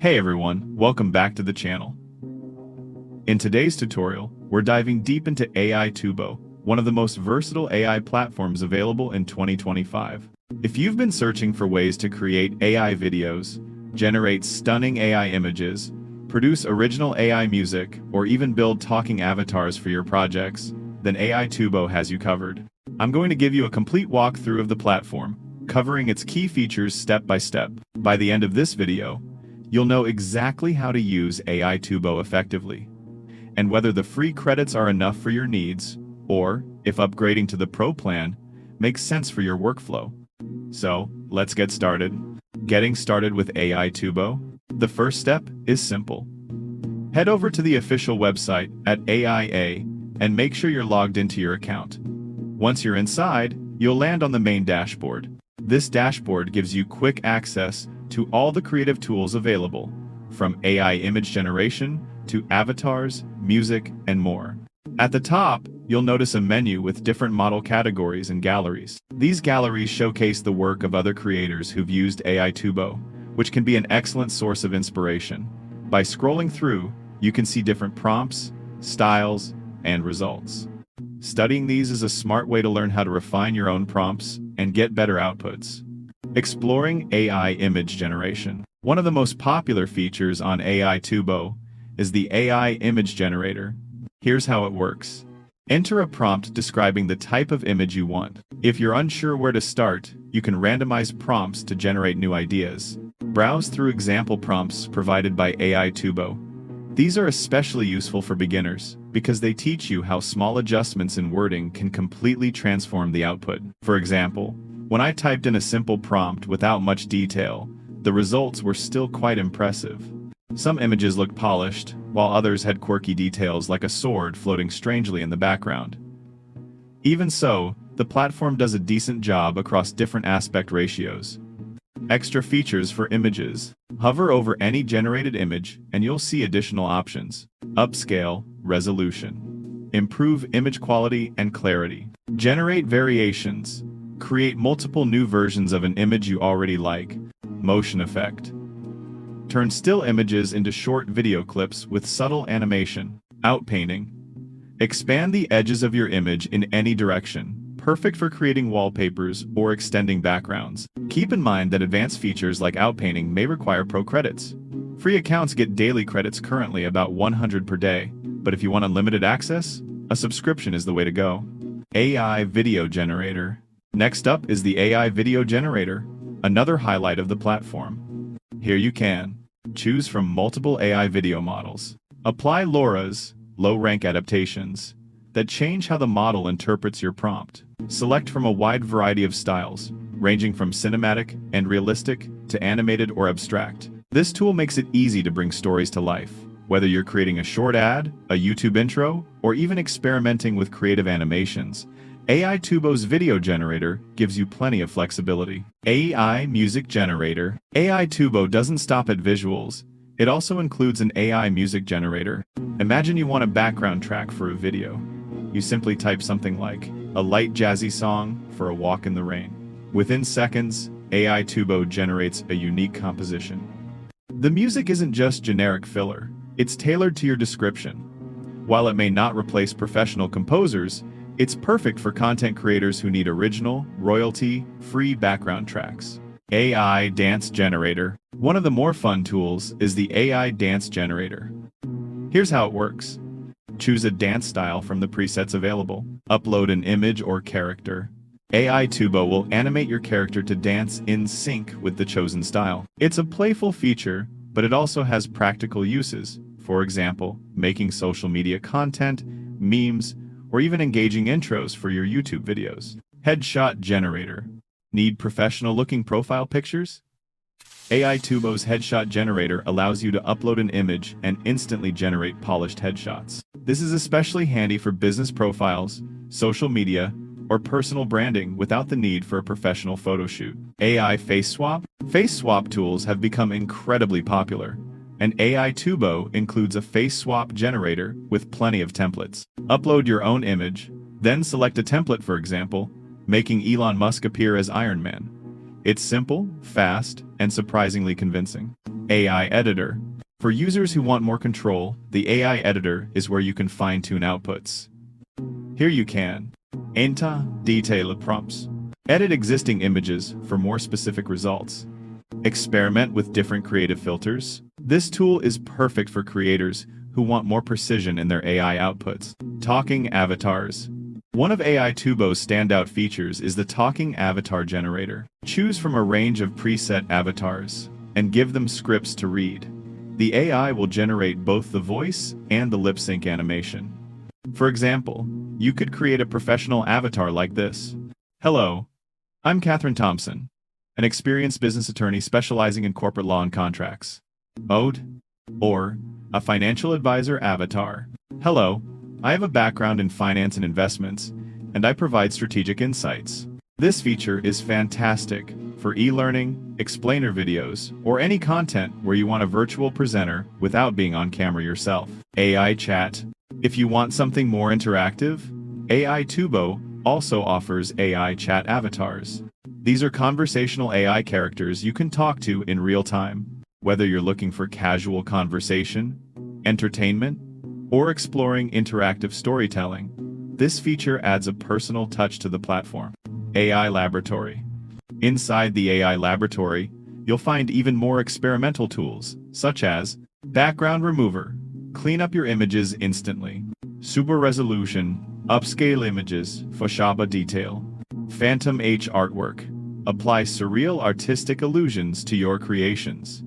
Hey everyone, welcome back to the channel. In today's tutorial, we're diving deep into Aitubo, one of the most versatile AI platforms available in 2025. If you've been searching for ways to create AI videos, generate stunning AI images, produce original AI music, or even build talking avatars for your projects, then Aitubo has you covered. I'm going to give you a complete walkthrough of the platform, covering its key features step by step. By the end of this video, you'll know exactly how to use Aitubo effectively, and whether the free credits are enough for your needs, or if upgrading to the Pro plan makes sense for your workflow. So, let's get started. Getting started with Aitubo, the first step is simple. Head over to the official website at AIA and make sure you're logged into your account. Once you're inside, you'll land on the main dashboard. This dashboard gives you quick access to all the creative tools available, from AI image generation to avatars, music, and more. At the top, you'll notice a menu with different model categories and galleries. These galleries showcase the work of other creators who've used Aitubo, which can be an excellent source of inspiration. By scrolling through, you can see different prompts, styles, and results. Studying these is a smart way to learn how to refine your own prompts and get better outputs. Exploring AI image generation. One of the most popular features on Aitubo is the AI image generator. Here's how it works. Enter a prompt describing the type of image you want. If you're unsure where to start, you can randomize prompts to generate new ideas. Browse through example prompts provided by Aitubo. These are especially useful for beginners because they teach you how small adjustments in wording can completely transform the output. For example, when I typed in a simple prompt without much detail, the results were still quite impressive. Some images looked polished, while others had quirky details like a sword floating strangely in the background. Even so, the platform does a decent job across different aspect ratios. Extra features for images. Hover over any generated image and you'll see additional options. Upscale, resolution. Improve image quality and clarity. Generate variations. Create multiple new versions of an image you already like. Motion effect. Turn still images into short video clips with subtle animation. Outpainting. Expand the edges of your image in any direction. Perfect for creating wallpapers or extending backgrounds. Keep in mind that advanced features like outpainting may require pro credits. Free accounts get daily credits, currently about 100 per day, but if you want unlimited access, a subscription is the way to go. AI video generator. Next up is the AI video generator, another highlight of the platform. Here you can choose from multiple AI video models. Apply LoRa's low-rank adaptations that change how the model interprets your prompt. Select from a wide variety of styles, ranging from cinematic and realistic to animated or abstract. This tool makes it easy to bring stories to life, whether you're creating a short ad, a YouTube intro, or even experimenting with creative animations. Aitubo's video generator gives you plenty of flexibility. AI music generator. Aitubo doesn't stop at visuals. It also includes an AI music generator. Imagine you want a background track for a video. You simply type something like a light jazzy song for a walk in the rain. Within seconds, Aitubo generates a unique composition. The music isn't just generic filler. It's tailored to your description. While it may not replace professional composers, it's perfect for content creators who need original, royalty-free background tracks. AI dance generator. One of the more fun tools is the AI dance generator. Here's how it works. Choose a dance style from the presets available. Upload an image or character. Aitubo will animate your character to dance in sync with the chosen style. It's a playful feature, but it also has practical uses. For example, making social media content, memes, or even engaging intros for your YouTube videos. Headshot generator. Need professional-looking profile pictures? Aitubo's headshot generator allows you to upload an image and instantly generate polished headshots. This is especially handy for business profiles, social media, or personal branding without the need for a professional photo shoot. AI face swap. Face swap tools have become incredibly popular, and Aitubo includes a face swap generator with plenty of templates. Upload your own image, then select a template, for example, making Elon Musk appear as Iron Man. It's simple, fast, and surprisingly convincing. AI Editor. For users who want more control, the AI Editor is where you can fine-tune outputs. Here you can enter detailed prompts, edit existing images for more specific results, experiment with different creative filters. This tool is perfect for creators who want more precision in their AI outputs. Talking avatars. One of Aitubo's standout features is the talking avatar generator. Choose from a range of preset avatars and give them scripts to read. The AI will generate both the voice and the lip sync animation. For example, you could create a professional avatar like this. Hello, I'm Catherine Thompson, an experienced business attorney specializing in corporate law and contracts. Mode, or a financial advisor avatar. Hello, I have a background in finance and investments, and I provide strategic insights. This feature is fantastic for e-learning, explainer videos, or any content where you want a virtual presenter without being on camera yourself. AI chat. If you want something more interactive, Aitubo also offers AI chat avatars. These are conversational AI characters you can talk to in real time. Whether you're looking for casual conversation, entertainment, or exploring interactive storytelling, this feature adds a personal touch to the platform. AI Laboratory. Inside the AI Laboratory, you'll find even more experimental tools, such as background remover, clean up your images instantly, super resolution, upscale images, Photoshop detail, Phantom H artwork, apply surreal artistic illusions to your creations.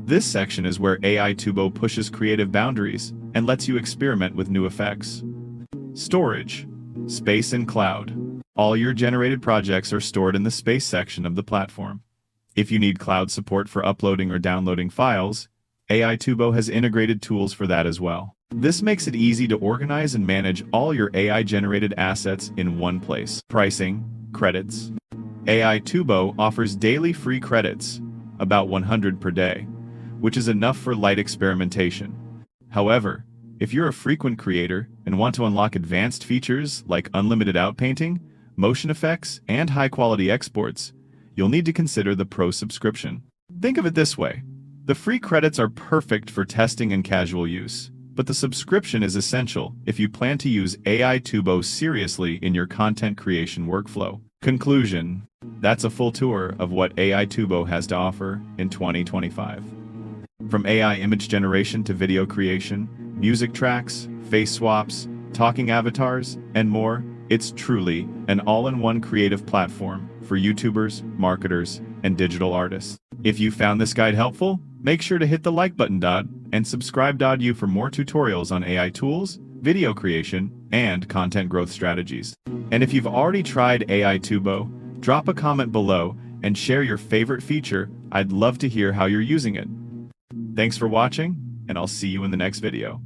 This section is where Aitubo pushes creative boundaries and lets you experiment with new effects. Storage, space and cloud. All your generated projects are stored in the space section of the platform. If you need cloud support for uploading or downloading files, Aitubo has integrated tools for that as well. This makes it easy to organize and manage all your AI-generated assets in one place. Pricing, credits. Aitubo offers daily free credits, about 100 per day, which is enough for light experimentation. However, if you're a frequent creator and want to unlock advanced features like unlimited outpainting, motion effects, and high-quality exports, you'll need to consider the Pro subscription. Think of it this way. The free credits are perfect for testing and casual use, but the subscription is essential if you plan to use Aitubo seriously in your content creation workflow. Conclusion. That's a full tour of what Aitubo has to offer in 2025. From AI image generation to video creation, music tracks, face swaps, talking avatars, and more, it's truly an all-in-one creative platform for YouTubers, marketers, and digital artists. If you found this guide helpful, make sure to hit the like button and subscribe for more tutorials on AI tools, video creation, and content growth strategies. And if you've already tried Aitubo, drop a comment below and share your favorite feature. I'd love to hear how you're using it. Thanks for watching, and I'll see you in the next video.